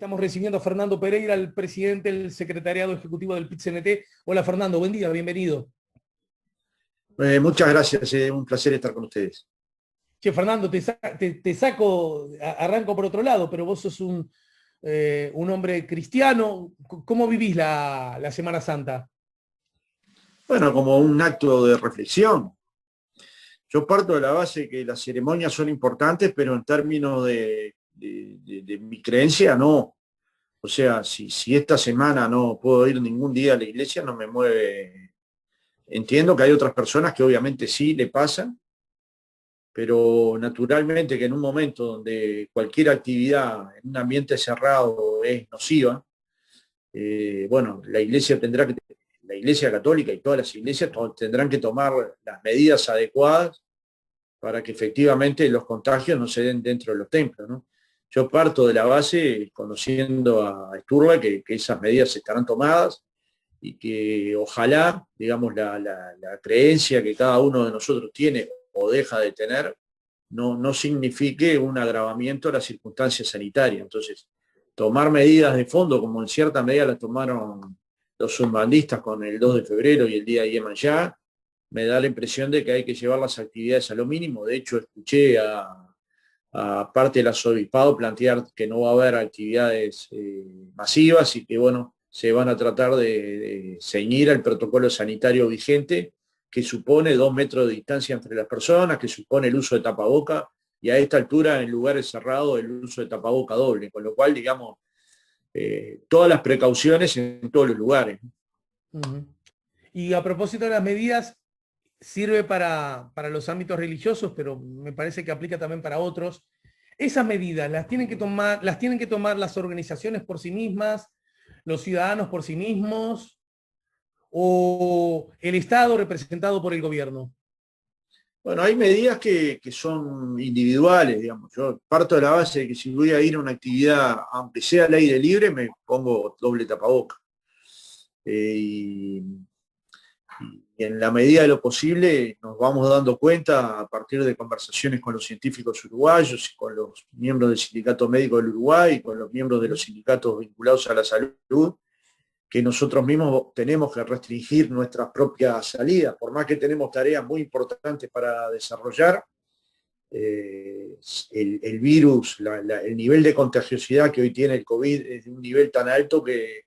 Estamos recibiendo a Fernando Pereira, el presidente del secretariado ejecutivo del PIT-CNT. Hola Fernando, buen día, bienvenido. Muchas gracias, un placer estar con ustedes. Che, Fernando, te saco, arranco por otro lado, pero vos sos un hombre cristiano. ¿Cómo vivís la Semana Santa? Bueno, como un acto de reflexión, yo parto de la base que las ceremonias son importantes, pero en términos de mi creencia, no. O sea, si esta semana no puedo ir ningún día a la iglesia, no me mueve. Entiendo que hay otras personas que obviamente sí le pasan, pero naturalmente que en un momento donde cualquier actividad en un ambiente cerrado es nociva, bueno, la Iglesia Católica y todas las iglesias tendrán que tomar las medidas adecuadas para que efectivamente los contagios no se den dentro de los templos, ¿no? Yo parto de la base, conociendo a Sturba, que esas medidas estarán tomadas y que ojalá, digamos, la creencia que cada uno de nosotros tiene o deja de tener, no signifique un agravamiento de las circunstancias sanitarias. Entonces, tomar medidas de fondo, como en cierta medida las tomaron los zumbandistas con el 2 de febrero y el día de Yemayá, me da la impresión de que hay que llevar las actividades a lo mínimo. De hecho, escuché a parte del arzobispado plantear que no va a haber actividades masivas y que, bueno, se van a tratar de ceñir al protocolo sanitario vigente, que supone 2 metros de distancia entre las personas, que supone el uso de tapaboca, y a esta altura en lugares cerrados el uso de tapaboca doble, con lo cual, digamos, todas las precauciones en todos los lugares. Ujú. Y a propósito de las medidas, sirve para los ámbitos religiosos, pero me parece que aplica también para otros. Esas medidas las tienen que tomar las organizaciones por sí mismas, los ciudadanos por sí mismos, o el Estado representado por el gobierno. Bueno, hay medidas que son individuales, digamos. Yo parto de la base de que si voy a ir a una actividad, aunque sea al aire libre, me pongo doble tapaboca. Y y en la medida de lo posible nos vamos dando cuenta a partir de conversaciones con los científicos uruguayos y con los miembros del Sindicato Médico del Uruguay y con los miembros de los sindicatos vinculados a la salud, que nosotros mismos tenemos que restringir nuestras propias salidas, por más que tenemos tareas muy importantes para desarrollar. El virus, el nivel de contagiosidad que hoy tiene el COVID es de un nivel tan alto que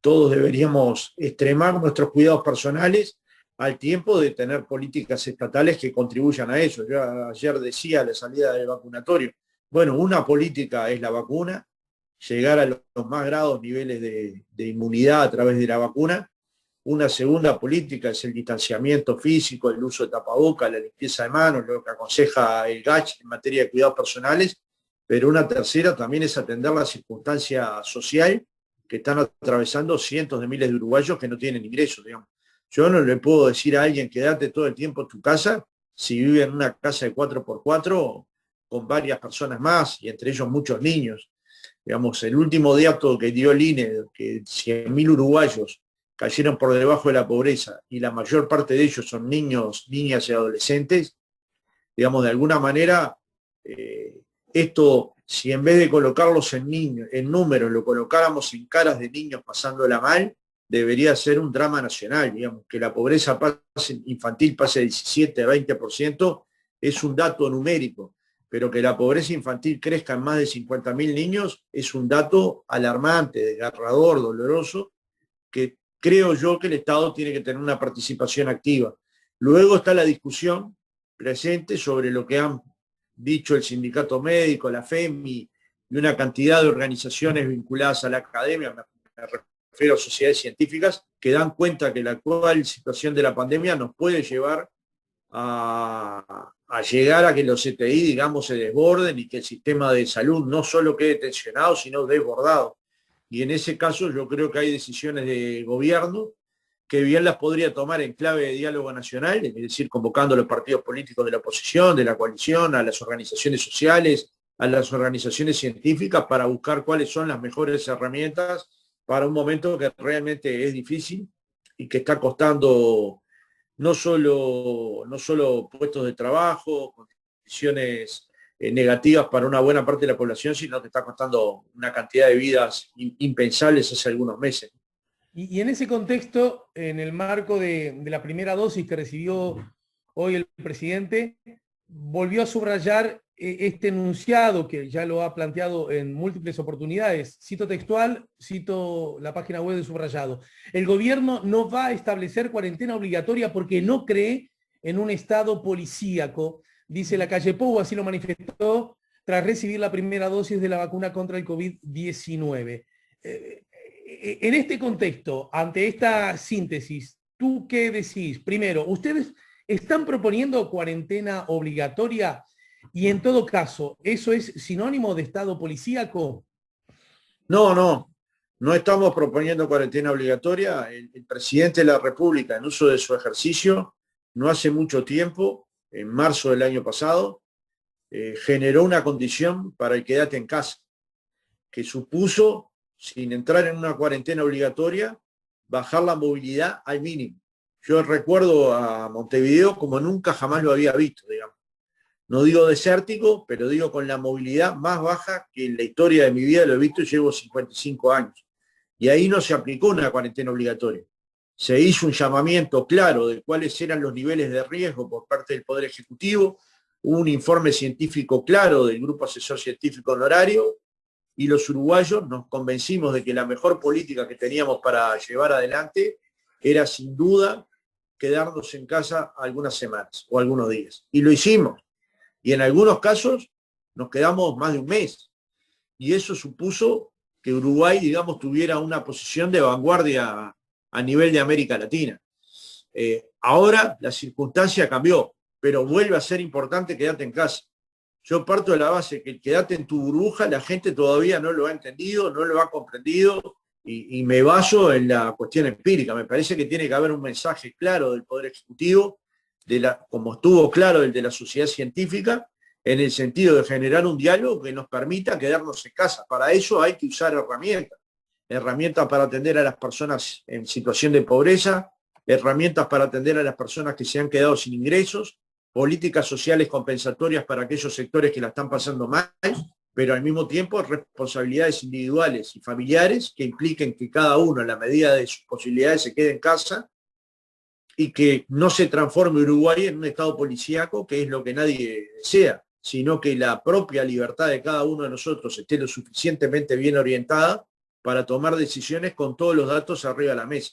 todos deberíamos extremar nuestros cuidados personales al tiempo de tener políticas estatales que contribuyan a eso. Yo ayer decía a la salida del vacunatorio, bueno, una política es la vacuna, llegar a los más grados niveles de inmunidad a través de la vacuna. Una segunda política es el distanciamiento físico, el uso de tapaboca, la limpieza de manos, lo que aconseja el GACH en materia de cuidados personales, pero una tercera también es atender la circunstancia social que están atravesando cientos de miles de uruguayos que no tienen ingresos, digamos. Yo no le puedo decir a alguien quédate todo el tiempo en tu casa si vive en una casa de 4x4 con varias personas más y entre ellos muchos niños. Digamos, el último dato que dio el INE, que 100.000 uruguayos cayeron por debajo de la pobreza y la mayor parte de ellos son niños, niñas y adolescentes, digamos, de alguna manera, esto, si en vez de colocarlos en niños, en números, lo colocáramos en caras de niños pasándola mal, debería ser un drama nacional, digamos, que la pobreza infantil pase de 17 a 20%, es un dato numérico, pero que la pobreza infantil crezca en más de 50.000 niños es un dato alarmante, desgarrador, doloroso, que creo yo que el Estado tiene que tener una participación activa. Luego está la discusión presente sobre lo que han dicho el sindicato médico, la FEMI y una cantidad de organizaciones vinculadas a la academia, me refiero a sociedades científicas, que dan cuenta que la actual situación de la pandemia nos puede llevar a llegar a que los CTI, digamos, se desborden y que el sistema de salud no solo quede tensionado, sino desbordado. Y en ese caso yo creo que hay decisiones de gobierno que bien las podría tomar en clave de diálogo nacional, es decir, convocando a los partidos políticos de la oposición, de la coalición, a las organizaciones sociales, a las organizaciones científicas, para buscar cuáles son las mejores herramientas para un momento que realmente es difícil y que está costando no solo puestos de trabajo, condiciones negativas para una buena parte de la población, sino que está costando una cantidad de vidas impensables hace algunos meses. Y en ese contexto, en el marco de la primera dosis que recibió hoy el presidente, volvió a subrayar este enunciado que ya lo ha planteado en múltiples oportunidades. Cito textual, cito la página web de Subrayado. El gobierno no va a establecer cuarentena obligatoria porque no cree en un estado policíaco, dice la calle Pou, así lo manifestó tras recibir la primera dosis de la vacuna contra el COVID-19. En este contexto, ante esta síntesis, ¿tú qué decís? Primero, ¿ustedes están proponiendo cuarentena obligatoria? Y en todo caso, ¿eso es sinónimo de estado policíaco? No estamos proponiendo cuarentena obligatoria. El presidente de la República, en uso de su ejercicio, no hace mucho tiempo, en marzo del año pasado, generó una condición para el quédate en casa, que supuso, sin entrar en una cuarentena obligatoria, bajar la movilidad al mínimo. Yo recuerdo a Montevideo como nunca jamás lo había visto, digamos. No digo desértico, pero digo con la movilidad más baja que en la historia de mi vida lo he visto y llevo 55 años. Y ahí no se aplicó una cuarentena obligatoria. Se hizo un llamamiento claro de cuáles eran los niveles de riesgo por parte del Poder Ejecutivo, hubo un informe científico claro del Grupo Asesor Científico Honorario, y los uruguayos nos convencimos de que la mejor política que teníamos para llevar adelante era sin duda quedarnos en casa algunas semanas o algunos días. Y lo hicimos. Y en algunos casos nos quedamos más de un mes. Y eso supuso que Uruguay, digamos, tuviera una posición de vanguardia a nivel de América Latina. Ahora la circunstancia cambió, pero vuelve a ser importante quedarte en casa. Yo parto de la base que el quedate en tu burbuja, la gente todavía no lo ha entendido, no lo ha comprendido, y me baso en la cuestión empírica. Me parece que tiene que haber un mensaje claro del Poder Ejecutivo, como estuvo claro el de la sociedad científica, en el sentido de generar un diálogo que nos permita quedarnos en casa. Para eso hay que usar herramientas para atender a las personas en situación de pobreza, herramientas para atender a las personas que se han quedado sin ingresos, políticas sociales compensatorias para aquellos sectores que la están pasando mal, pero al mismo tiempo responsabilidades individuales y familiares que impliquen que cada uno, en la medida de sus posibilidades, se quede en casa y que no se transforme Uruguay en un estado policíaco, que es lo que nadie desea, sino que la propia libertad de cada uno de nosotros esté lo suficientemente bien orientada para tomar decisiones con todos los datos arriba de la mesa.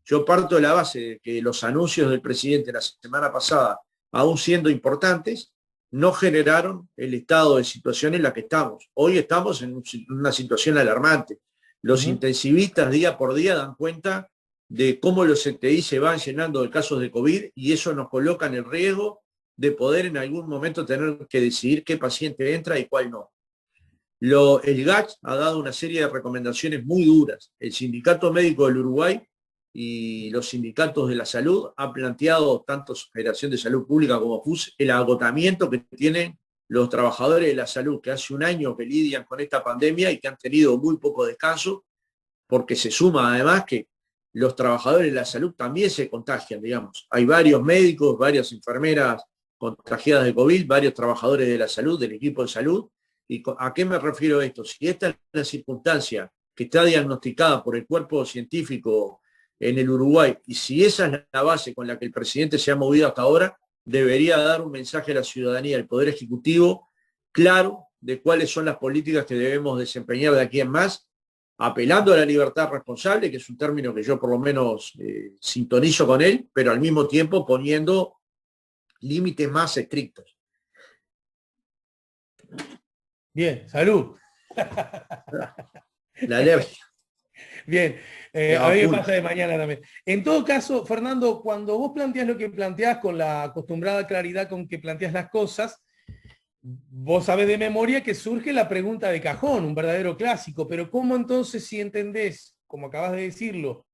Yo parto de la base de que los anuncios del presidente la semana pasada, aún siendo importantes, no generaron el estado de situación en la que estamos. Hoy estamos en una situación alarmante. Los intensivistas día por día dan cuenta de cómo los CTI se van llenando de casos de COVID, y eso nos coloca en el riesgo de poder en algún momento tener que decidir qué paciente entra y cuál no. El GACH ha dado una serie de recomendaciones muy duras. El Sindicato Médico del Uruguay y los sindicatos de la salud han planteado, tanto Federación de Salud Pública como FUS, el agotamiento que tienen los trabajadores de la salud, que hace un año que lidian con esta pandemia y que han tenido muy poco descanso, porque se suma además que los trabajadores de la salud también se contagian, digamos. Hay varios médicos, varias enfermeras contagiadas de COVID, varios trabajadores de la salud, del equipo de salud. ¿Y a qué me refiero esto? Si esta es la circunstancia que está diagnosticada por el cuerpo científico en el Uruguay, y si esa es la base con la que el presidente se ha movido hasta ahora, debería dar un mensaje a la ciudadanía, al Poder Ejecutivo, claro de cuáles son las políticas que debemos desempeñar de aquí en más, apelando a la libertad responsable, que es un término que yo por lo menos sintonizo con él, pero al mismo tiempo poniendo límites más estrictos. Bien, salud. La alergia. Bien, a mí me pasa de mañana también. En todo caso, Fernando, cuando vos planteás lo que planteás con la acostumbrada claridad con que planteás las cosas, vos sabés de memoria que surge la pregunta de cajón, un verdadero clásico, pero ¿cómo entonces si entendés, como acabas de decirlo,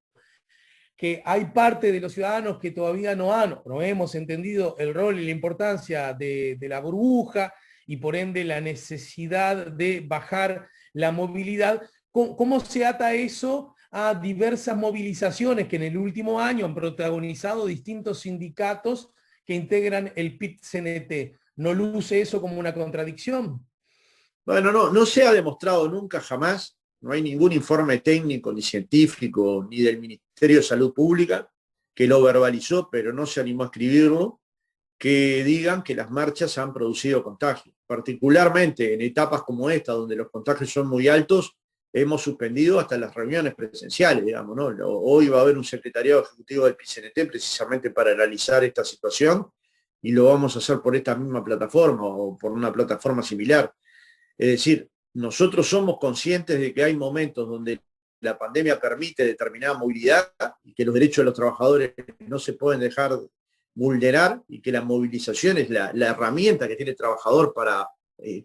que hay parte de los ciudadanos que todavía no hemos entendido el rol y la importancia de la burbuja y por ende la necesidad de bajar la movilidad? ¿Cómo se ata eso a diversas movilizaciones que en el último año han protagonizado distintos sindicatos que integran el PIT-CNT? no luce eso como una contradicción. Bueno, no se ha demostrado nunca, jamás, no hay ningún informe técnico, ni científico, ni del Ministerio de Salud Pública, que lo verbalizó, pero no se animó a escribirlo, que digan que las marchas han producido contagios. Particularmente en etapas como esta, donde los contagios son muy altos, hemos suspendido hasta las reuniones presenciales, digamos, ¿no? Hoy va a haber un secretariado ejecutivo del PICNT precisamente para analizar esta situación, y lo vamos a hacer por esta misma plataforma o por una plataforma similar. Es decir, nosotros somos conscientes de que hay momentos donde la pandemia permite determinada movilidad y que los derechos de los trabajadores no se pueden dejar vulnerar, y que la movilización es la herramienta que tiene el trabajador para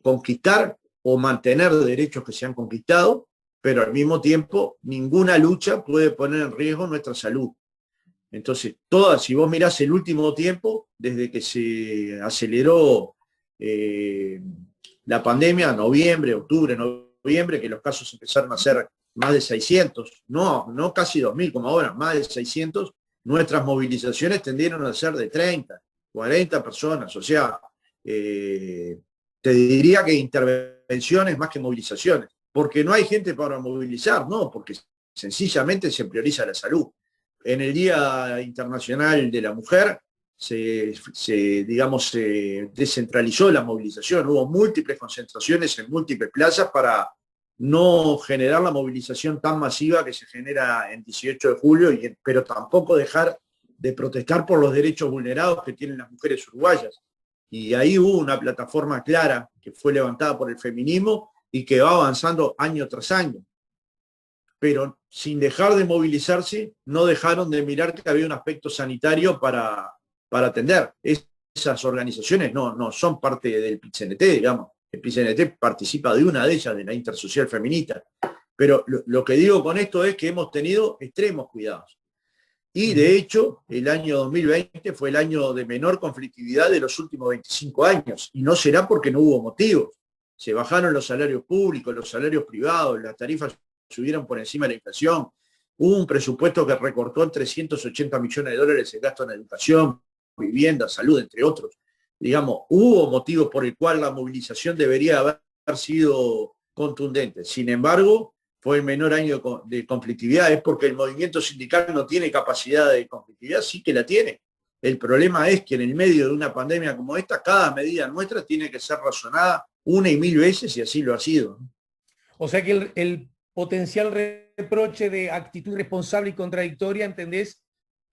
conquistar o mantener derechos que se han conquistado, pero al mismo tiempo ninguna lucha puede poner en riesgo nuestra salud. Entonces, si vos mirás el último tiempo, desde que se aceleró la pandemia, noviembre, octubre, noviembre, que los casos empezaron a ser más de 600, no casi 2.000 como ahora, más de 600, nuestras movilizaciones tendieron a ser de 30, 40 personas. O sea, te diría que intervenciones más que movilizaciones, porque no hay gente para movilizar, no, porque sencillamente se prioriza la salud. En el Día Internacional de la Mujer se descentralizó la movilización, hubo múltiples concentraciones en múltiples plazas para no generar la movilización tan masiva que se genera en 18 de julio, pero tampoco dejar de protestar por los derechos vulnerados que tienen las mujeres uruguayas. Y ahí hubo una plataforma clara que fue levantada por el feminismo y que va avanzando año tras año. Pero sin dejar de movilizarse, no dejaron de mirar que había un aspecto sanitario para atender. Esas organizaciones no son parte del PIT-CNT, digamos. El PIT-CNT participa de una de ellas, de la Intersocial Feminista. Pero lo que digo con esto es que hemos tenido extremos cuidados. Y de hecho, el año 2020 fue el año de menor conflictividad de los últimos 25 años. Y no será porque no hubo motivos. Se bajaron los salarios públicos, los salarios privados, las tarifas subieron por encima de la inflación. Hubo un presupuesto que recortó en 380 millones de dólares el gasto en educación, vivienda, salud, entre otros. Digamos, hubo motivos por el cual la movilización debería haber sido contundente. Sin embargo, fue el menor año de conflictividad. Es porque el movimiento sindical no tiene capacidad de conflictividad, sí que la tiene. El problema es que en el medio de una pandemia como esta, cada medida nuestra tiene que ser razonada una y mil veces, y así lo ha sido. O sea que el potencial reproche de actitud irresponsable y contradictoria, ¿entendés?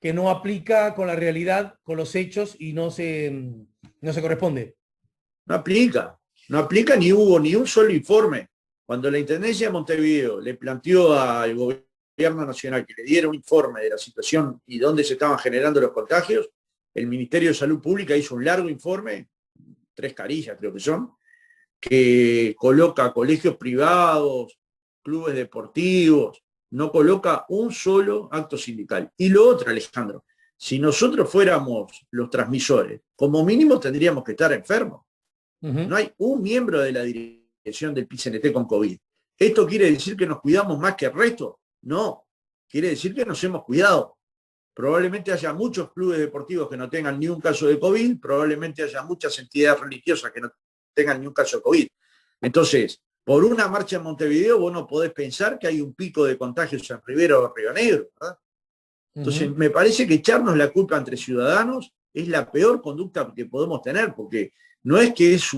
Que no aplica con la realidad, con los hechos, y no se corresponde. No aplica, ni hubo ni un solo informe. Cuando la Intendencia de Montevideo le planteó al gobierno nacional que le diera un informe de la situación y dónde se estaban generando los contagios, el Ministerio de Salud Pública hizo un largo informe, 3 carillas creo que son, que coloca colegios privados, clubes deportivos, no coloca un solo acto sindical. Y lo otro, Alejandro, si nosotros fuéramos los transmisores, como mínimo tendríamos que estar enfermos. No hay un miembro de la dirección del PIT-CNT con COVID. ¿Esto quiere decir que nos cuidamos más que el resto? No, quiere decir que nos hemos cuidado. Probablemente haya muchos clubes deportivos que no tengan ni un caso de COVID, probablemente haya muchas entidades religiosas que no tengan ni un caso de COVID. Entonces, por una marcha en Montevideo vos no podés pensar que hay un pico de contagios en Rivera o Río Negro, ¿verdad? Entonces, me parece que echarnos la culpa entre ciudadanos es la peor conducta que podemos tener, porque no es que es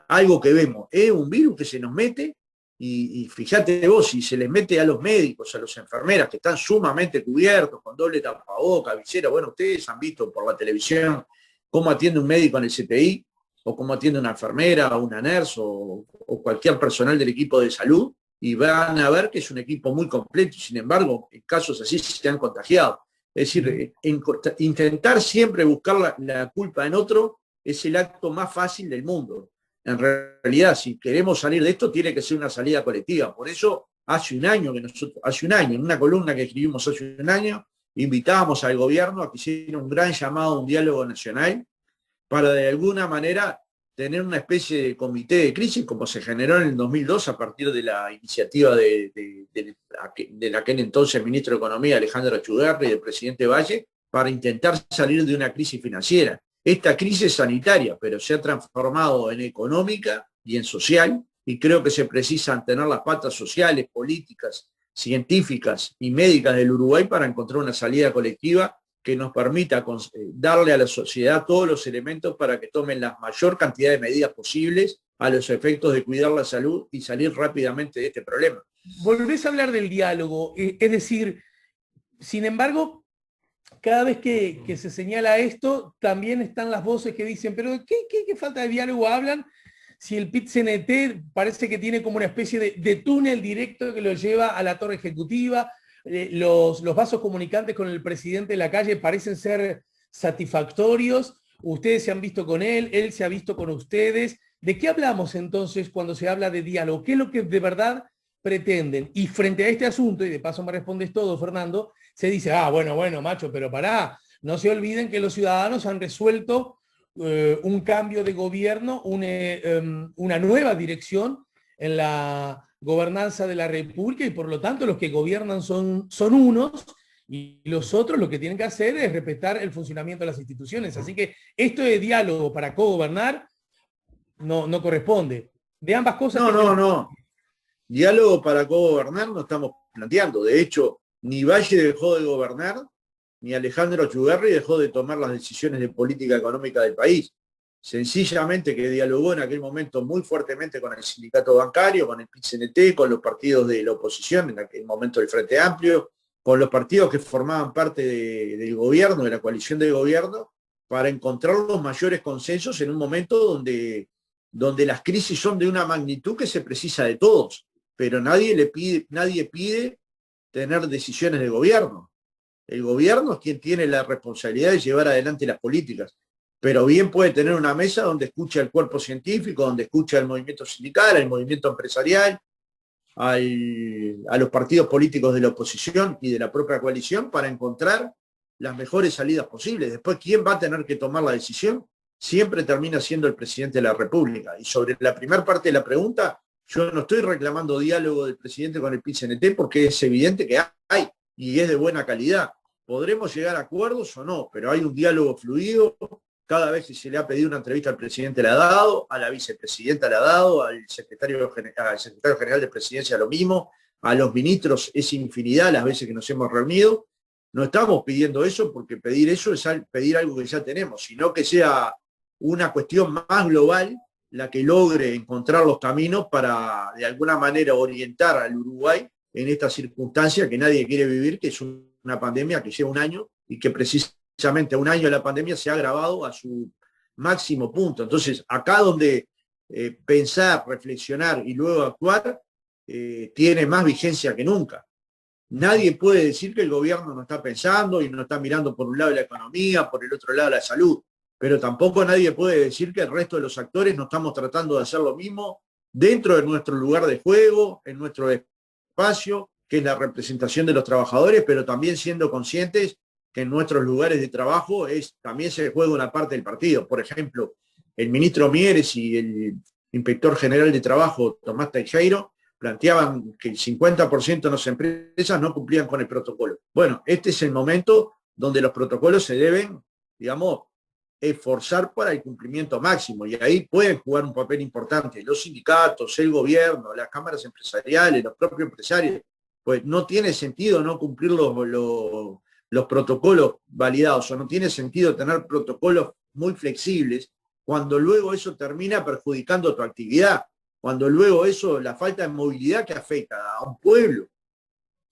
algo que vemos, es un virus que se nos mete, y fíjate vos, si se les mete a los médicos, a las enfermeras, que están sumamente cubiertos, con doble tapaboca, visera. Bueno, ustedes han visto por la televisión cómo atiende un médico en el CTI, o cómo atiende una enfermera, o una nurse, o cualquier personal del equipo de salud, y van a ver que es un equipo muy completo. Sin embargo, en casos así se han contagiado. Es decir, intentar siempre buscar la culpa en otro es el acto más fácil del mundo. En realidad, si queremos salir de esto, tiene que ser una salida colectiva. Por eso, hace un año, en una columna que escribimos hace un año, invitábamos al gobierno a que hiciera un gran llamado a un diálogo nacional para de alguna manera tener una especie de comité de crisis, como se generó en el 2002 a partir de la iniciativa del aquel entonces ministro de Economía, Alejandro Achugarri, y del presidente Valle, para intentar salir de una crisis financiera. esta crisis sanitaria, pero se ha transformado en económica y en social, y creo que se precisan tener las patas sociales, políticas, científicas y médicas del Uruguay para encontrar una salida colectiva que nos permita darle a la sociedad todos los elementos para que tomen la mayor cantidad de medidas posibles a los efectos de cuidar la salud y salir rápidamente de este problema. Volvés a hablar del diálogo, es decir, sin embargo, cada vez que se señala esto, también están las voces que dicen, pero ¿qué falta de diálogo hablan? Si el PIT-CNT parece que tiene como una especie de túnel directo que lo lleva a la torre ejecutiva, los vasos comunicantes con el presidente de la calle parecen ser satisfactorios, ustedes se han visto con él se ha visto con ustedes. ¿De qué hablamos entonces cuando se habla de diálogo? ¿Qué es lo que de verdad pretenden? Y frente a este asunto, y de paso me respondes todo, Fernando, se dice, bueno, macho, pero pará, no se olviden que los ciudadanos han resuelto un cambio de gobierno, una nueva dirección en la gobernanza de la República, y por lo tanto los que gobiernan son unos, y los otros lo que tienen que hacer es respetar el funcionamiento de las instituciones. Así que esto de diálogo para cogobernar no corresponde. De ambas cosas... No. Diálogo para cogobernar no estamos planteando. De hecho, ni Valle dejó de gobernar, ni Alejandro Echeverri dejó de tomar las decisiones de política económica del país. Sencillamente que dialogó en aquel momento muy fuertemente con el sindicato bancario, con el PIT-CNT, con los partidos de la oposición, en aquel momento del Frente Amplio, con los partidos que formaban parte del gobierno, de la coalición de gobierno, para encontrar los mayores consensos en un momento donde las crisis son de una magnitud que se precisa de todos, pero nadie pide tener decisiones de gobierno. El gobierno es quien tiene la responsabilidad de llevar adelante las políticas, pero bien puede tener una mesa donde escucha al cuerpo científico, donde escucha al movimiento sindical, al movimiento empresarial, a los partidos políticos de la oposición y de la propia coalición para encontrar las mejores salidas posibles. Después, ¿quién va a tener que tomar la decisión? Siempre termina siendo el presidente de la República. Y sobre la primera parte de la pregunta, yo no estoy reclamando diálogo del presidente con el PIT-CNT porque es evidente que hay y es de buena calidad. Podremos llegar a acuerdos o no, pero hay un diálogo fluido. Cada vez que se le ha pedido una entrevista al presidente le ha dado, a la vicepresidenta le ha dado, al secretario general de presidencia lo mismo, a los ministros es infinidad las veces que nos hemos reunido. No estamos pidiendo eso porque pedir eso es pedir algo que ya tenemos, sino que sea una cuestión más global la que logre encontrar los caminos para de alguna manera orientar al Uruguay en esta circunstancia que nadie quiere vivir, que es una pandemia que lleva un año y que precisamente un año de la pandemia se ha agravado a su máximo punto. Entonces, acá donde pensar, reflexionar y luego actuar tiene más vigencia que nunca. Nadie puede decir que el gobierno no está pensando y no está mirando por un lado la economía, por el otro lado la salud, pero tampoco nadie puede decir que el resto de los actores no estamos tratando de hacer lo mismo dentro de nuestro lugar de juego, en nuestro espacio, que es la representación de los trabajadores, pero también siendo conscientes que en nuestros lugares de trabajo también se juega una parte del partido. Por ejemplo, el ministro Mieres y el inspector general de trabajo, Tomás Teijeiro, planteaban que el 50% de las empresas no cumplían con el protocolo. Bueno, este es el momento donde los protocolos se deben, digamos, esforzar para el cumplimiento máximo, y ahí pueden jugar un papel importante los sindicatos, el gobierno, las cámaras empresariales, los propios empresarios. Pues no tiene sentido no cumplir los protocolos validados, o no tiene sentido tener protocolos muy flexibles cuando luego eso termina perjudicando tu actividad, cuando luego eso, la falta de movilidad que afecta a un pueblo.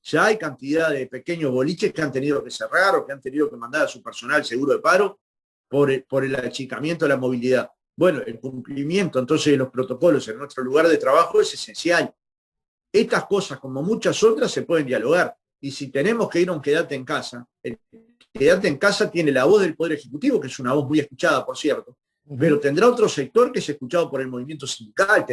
Ya hay cantidad de pequeños boliches que han tenido que cerrar o que han tenido que mandar a su personal seguro de paro por el achicamiento de la movilidad. Bueno, el cumplimiento entonces de los protocolos en nuestro lugar de trabajo es esencial. Estas cosas, como muchas otras, se pueden dialogar. Y si tenemos que ir a un quédate en casa, el quédate en casa tiene la voz del Poder Ejecutivo, que es una voz muy escuchada, por cierto, pero tendrá otro sector que es escuchado por el movimiento sindical.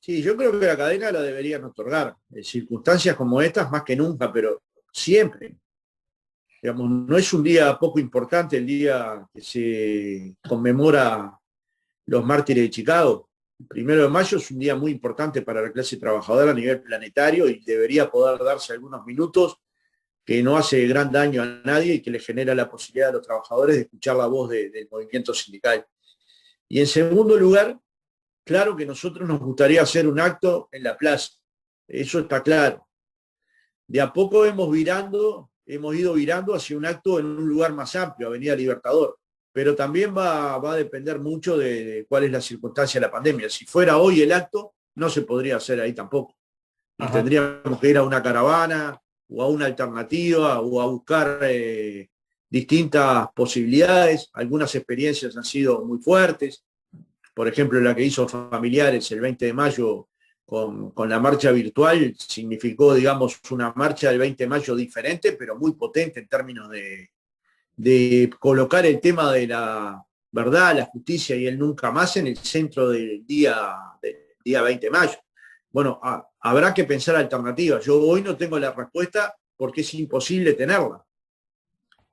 Sí, yo creo que la cadena la deberían otorgar. En circunstancias como estas, más que nunca, pero siempre. Digamos, no es un día poco importante el día que se conmemora los mártires de Chicago. El 1 de mayo es un día muy importante para la clase trabajadora a nivel planetario y debería poder darse algunos minutos que no hace gran daño a nadie y que le genera la posibilidad a los trabajadores de escuchar la voz del movimiento sindical. Y en segundo lugar, claro que nosotros nos gustaría hacer un acto en la plaza, eso está claro. De a poco hemos ido virando hacia un acto en un lugar más amplio, Avenida Libertador, pero también va a depender mucho de cuál es la circunstancia de la pandemia. Si fuera hoy el acto, no se podría hacer ahí tampoco. Y Ajá. tendríamos que ir a una caravana o a una alternativa o a buscar distintas posibilidades. Algunas experiencias han sido muy fuertes. Por ejemplo, la que hizo Familiares el 20 de mayo con la marcha virtual significó, digamos, una marcha del 20 de mayo diferente, pero muy potente en términos de colocar el tema de la verdad, la justicia y el nunca más en el centro del día 20 de mayo. Bueno, habrá que pensar alternativas. Yo hoy no tengo la respuesta porque es imposible tenerla.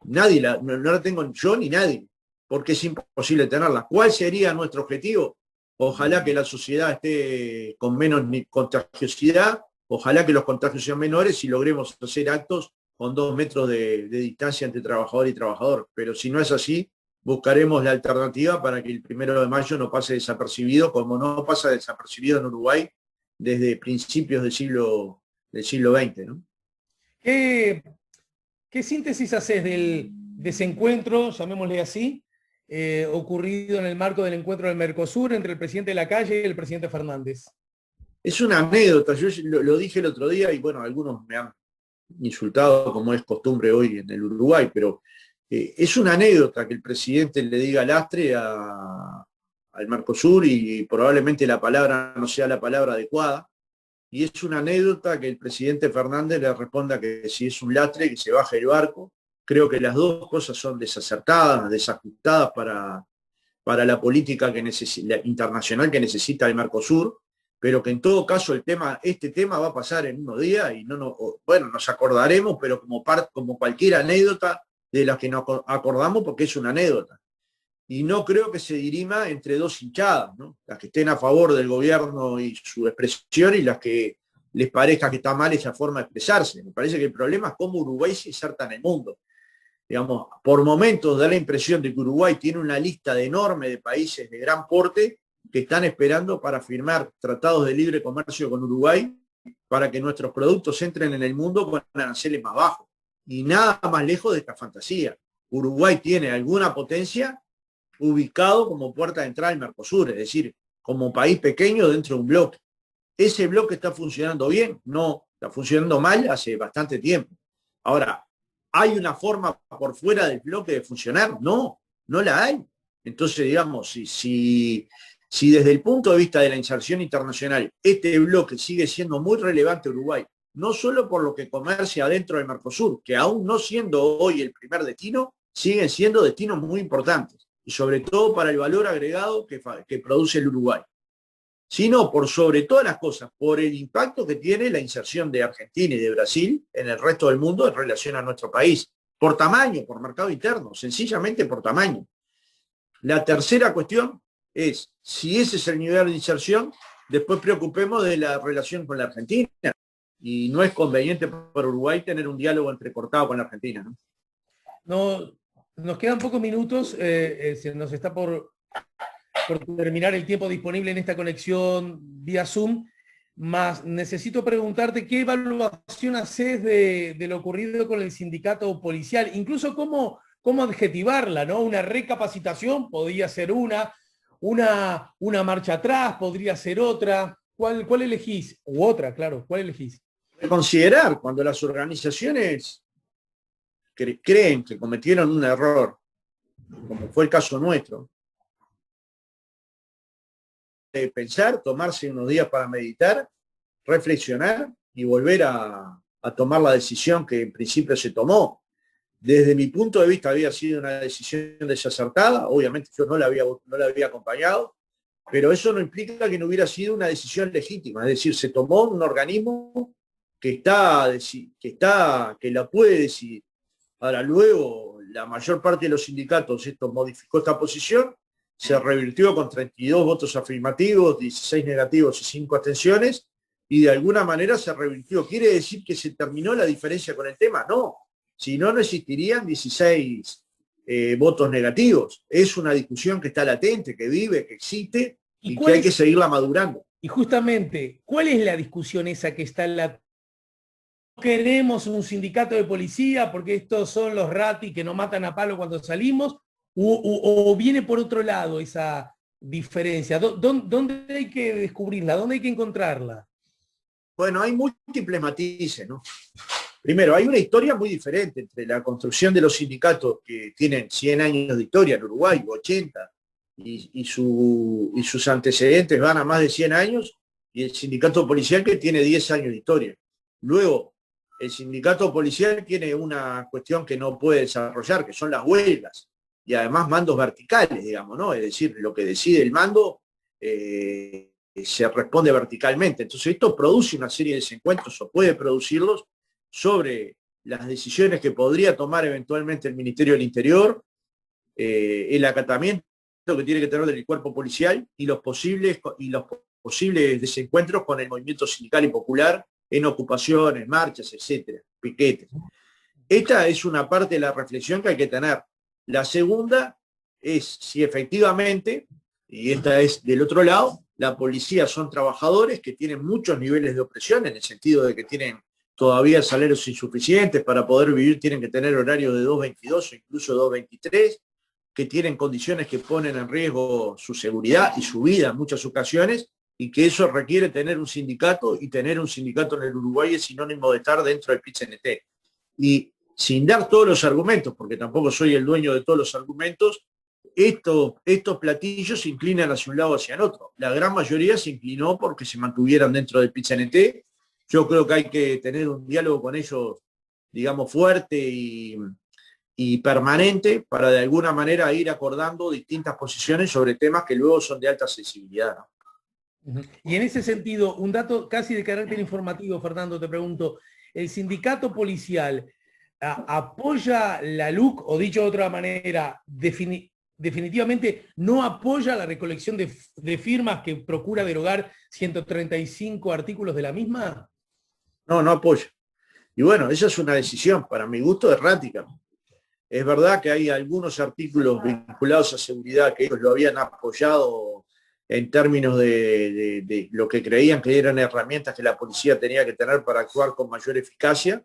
Nadie no la tengo yo ni nadie, porque es imposible tenerla. ¿Cuál sería nuestro objetivo? Ojalá que la sociedad esté con menos contagiosidad, ojalá que los contagios sean menores y logremos hacer actos con 2 metros de distancia entre trabajador y trabajador. Pero si no es así, buscaremos la alternativa para que el 1 de mayo no pase desapercibido, como no pasa desapercibido en Uruguay desde principios del siglo XX, ¿no? ¿Qué síntesis haces del desencuentro, llamémosle así, ocurrido en el marco del encuentro del Mercosur entre el presidente Lacalle y el presidente Fernández? Es una anécdota, yo lo dije el otro día y bueno, algunos me han insultado como es costumbre hoy en el Uruguay, pero es una anécdota que el presidente le diga lastre al Mercosur y probablemente la palabra no sea la palabra adecuada. Y es una anécdota que el presidente Fernández le responda que si es un lastre, que se baje el barco. Creo que las dos cosas son desacertadas, desajustadas para la política internacional que necesita el Mercosur, pero que en todo caso este tema va a pasar en unos días y bueno, nos acordaremos, pero como cualquier anécdota de las que nos acordamos porque es una anécdota. Y no creo que se dirima entre dos hinchadas, ¿no? Las que estén a favor del gobierno y su expresión y las que les parezca que está mal esa forma de expresarse. Me parece que el problema es cómo Uruguay se inserta en el mundo. Digamos, por momentos da la impresión de que Uruguay tiene una lista enorme de países de gran porte que están esperando para firmar tratados de libre comercio con Uruguay para que nuestros productos entren en el mundo con aranceles más bajos. Y nada más lejos de esta fantasía. Uruguay tiene alguna potencia ubicado como puerta de entrada al Mercosur, es decir, como país pequeño dentro de un bloque. ¿Ese bloque está funcionando bien? No, está funcionando mal hace bastante tiempo. Ahora, ¿hay una forma por fuera del bloque de funcionar? No, no la hay. Entonces, digamos, si desde el punto de vista de la inserción internacional este bloque sigue siendo muy relevante Uruguay, no solo por lo que comercia dentro del Mercosur, que aún no siendo hoy el primer destino, siguen siendo destinos muy importantes, y sobre todo para el valor agregado que produce el Uruguay, sino por sobre todas las cosas, por el impacto que tiene la inserción de Argentina y de Brasil en el resto del mundo en relación a nuestro país, por tamaño, por mercado interno, sencillamente por tamaño. La tercera cuestión es, si ese es el nivel de inserción, después preocupemos de la relación con la Argentina, y no es conveniente para Uruguay tener un diálogo entrecortado con la Argentina, ¿no? No, nos quedan pocos minutos, se nos está por terminar el tiempo disponible en esta conexión vía Zoom, más necesito preguntarte qué evaluación haces de lo ocurrido con el sindicato policial, incluso cómo adjetivarla, ¿no? Una recapacitación podría ser una marcha atrás, podría ser otra. ¿Cuál elegís? U otra, claro, ¿cuál elegís? Considerar cuando las organizaciones creen que cometieron un error, como fue el caso nuestro, pensar, tomarse unos días para meditar, reflexionar y volver a tomar la decisión que en principio se tomó. Desde mi punto de vista había sido una decisión desacertada, obviamente yo no la había acompañado, pero eso no implica que no hubiera sido una decisión legítima, es decir, se tomó un organismo que la puede decidir. Ahora, luego, la mayor parte de los sindicatos modificó esta posición, se revirtió con 32 votos afirmativos, 16 negativos y 5 abstenciones, y de alguna manera se revirtió. ¿Quiere decir que se terminó la diferencia con el tema? No, Si no, no existirían 16 votos negativos. Es una discusión que está latente, que vive, que existe y que hay que seguirla madurando. Y justamente, ¿cuál es la discusión esa que está en la... Queremos un sindicato de policía porque estos son los ratis que nos matan a palo cuando salimos, o viene por otro lado esa diferencia? ¿Dónde hay que descubrirla? ¿Dónde hay que encontrarla? Bueno, hay múltiples matices, ¿no? Primero, hay una historia muy diferente entre la construcción de los sindicatos que tienen 100 años de historia en Uruguay, 80, y sus antecedentes van a más de 100 años, y el sindicato policial que tiene 10 años de historia. Luego, el sindicato policial tiene una cuestión que no puede desarrollar, que son las huelgas, y además mandos verticales, digamos, ¿no? Es decir, lo que decide el mando se responde verticalmente. Entonces, esto produce una serie de desencuentros, o puede producirlos, sobre las decisiones que podría tomar eventualmente el Ministerio del Interior, el acatamiento que tiene que tener del cuerpo policial y los posibles desencuentros con el movimiento sindical y popular en ocupaciones, marchas, etcétera, piquetes. Esta es una parte de la reflexión que hay que tener. La segunda es si efectivamente, y esta es del otro lado, la policía son trabajadores que tienen muchos niveles de opresión, en el sentido de que tienen todavía salarios insuficientes, para poder vivir tienen que tener horarios de 2.22 o incluso 2.23, que tienen condiciones que ponen en riesgo su seguridad y su vida en muchas ocasiones, y que eso requiere tener un sindicato, y tener un sindicato en el Uruguay es sinónimo de estar dentro del PIT-CNT. Y sin dar todos los argumentos, porque tampoco soy el dueño de todos los argumentos, estos platillos se inclinan hacia un lado o hacia el otro. La gran mayoría se inclinó porque se mantuvieran dentro del PIT-CNT. Yo creo que hay que tener un diálogo con ellos, digamos, fuerte y permanente, para de alguna manera ir acordando distintas posiciones sobre temas que luego son de alta sensibilidad, ¿no? Y en ese sentido, un dato casi de carácter informativo, Fernando, te pregunto, ¿el sindicato policial apoya la LUC, o dicho de otra manera, definitivamente no apoya la recolección de firmas que procura derogar 135 artículos de la misma? No, no apoya. Y bueno, esa es una decisión, para mi gusto, errática. Es verdad que hay algunos artículos vinculados a seguridad que ellos lo habían apoyado en términos de lo que creían que eran herramientas que la policía tenía que tener para actuar con mayor eficacia,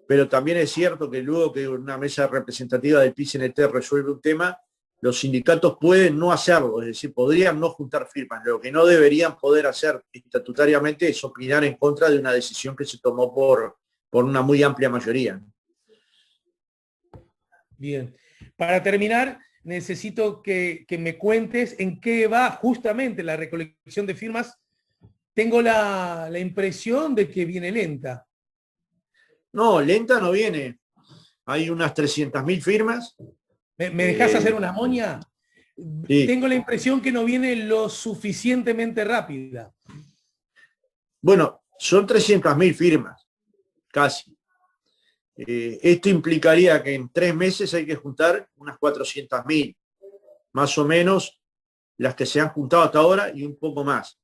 pero también es cierto que luego que una mesa representativa del PIT-CNT resuelve un tema, los sindicatos pueden no hacerlo, es decir, podrían no juntar firmas. Lo que no deberían poder hacer estatutariamente es opinar en contra de una decisión que se tomó por una muy amplia mayoría. Bien. Para terminar, necesito que me cuentes en qué va justamente la recolección de firmas. Tengo la impresión de que viene lenta. No, lenta no viene. Hay unas 300.000 firmas. ¿Me dejás hacer una moña? Sí. Tengo la impresión que no viene lo suficientemente rápida. Bueno, son 300.000 firmas, casi. Esto implicaría que en 3 meses hay que juntar unas 400.000, más o menos las que se han juntado hasta ahora y un poco más.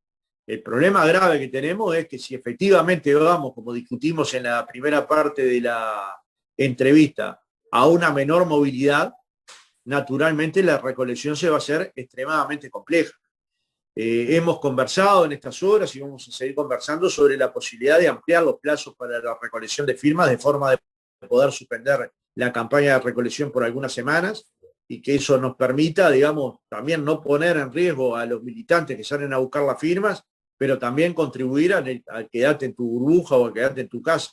El problema grave que tenemos es que si efectivamente vamos, como discutimos en la primera parte de la entrevista, a una menor movilidad, naturalmente la recolección se va a hacer extremadamente compleja. Hemos conversado en estas horas y vamos a seguir conversando sobre la posibilidad de ampliar los plazos para la recolección de firmas, de forma de poder suspender la campaña de recolección por algunas semanas, y que eso nos permita, digamos, también no poner en riesgo a los militantes que salen a buscar las firmas, pero también contribuir al quedarte en tu burbuja o al quedarte en tu casa.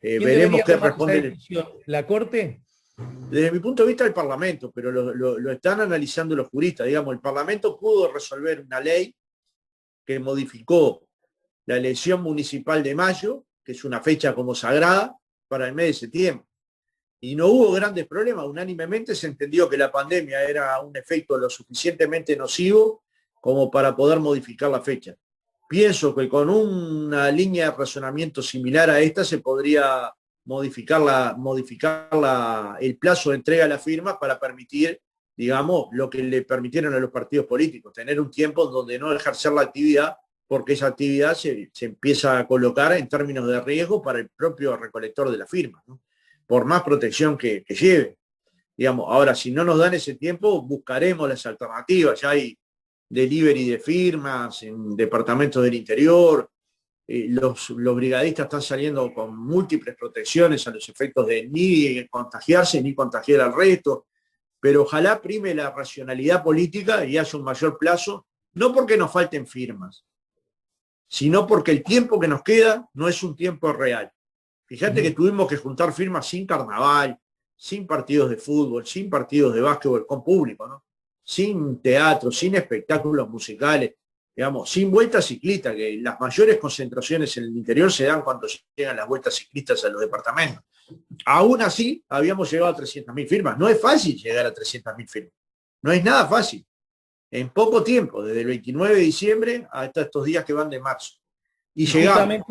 Veremos qué responde la Corte. Desde mi punto de vista, el Parlamento, pero lo están analizando los juristas. Digamos, el Parlamento pudo resolver una ley que modificó la elección municipal de mayo, que es una fecha como sagrada, para el mes de septiembre. Y no hubo grandes problemas. Unánimemente se entendió que la pandemia era un efecto lo suficientemente nocivo como para poder modificar la fecha. Pienso que con una línea de razonamiento similar a esta se podría modificar el plazo de entrega de las firmas para permitir, digamos, lo que le permitieron a los partidos políticos, tener un tiempo donde no ejercer la actividad, porque esa actividad se empieza a colocar en términos de riesgo para el propio recolector de la firma, ¿no? por más protección que lleve. Digamos, ahora, si no nos dan ese tiempo, buscaremos las alternativas. Ya hay delivery de firmas en departamentos del interior. Los brigadistas están saliendo con múltiples protecciones a los efectos de ni contagiarse ni contagiar al resto. Pero ojalá prime la racionalidad política y haya un mayor plazo, no porque nos falten firmas, sino porque el tiempo que nos queda no es un tiempo real. Fíjate que tuvimos que juntar firmas sin carnaval, sin partidos de fútbol, sin partidos de básquetbol con público, ¿no? Sin teatro, sin espectáculos musicales, digamos, sin vueltas ciclistas, que las mayores concentraciones en el interior se dan cuando llegan las vueltas ciclistas a los departamentos. Aún así, habíamos llegado a 300.000 firmas. No es fácil llegar a 300.000 firmas. No es nada fácil. En poco tiempo, desde el 29 de diciembre hasta estos días que van de marzo. Y llegamos.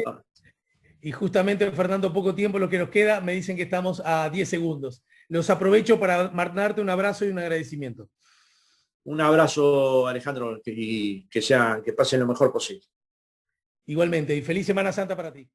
Y justamente, Fernando, poco tiempo lo que nos queda, me dicen que estamos a 10 segundos. Los aprovecho para mandarte un abrazo y un agradecimiento. Un abrazo, Alejandro, y que pasen lo mejor posible. Igualmente, y feliz Semana Santa para ti.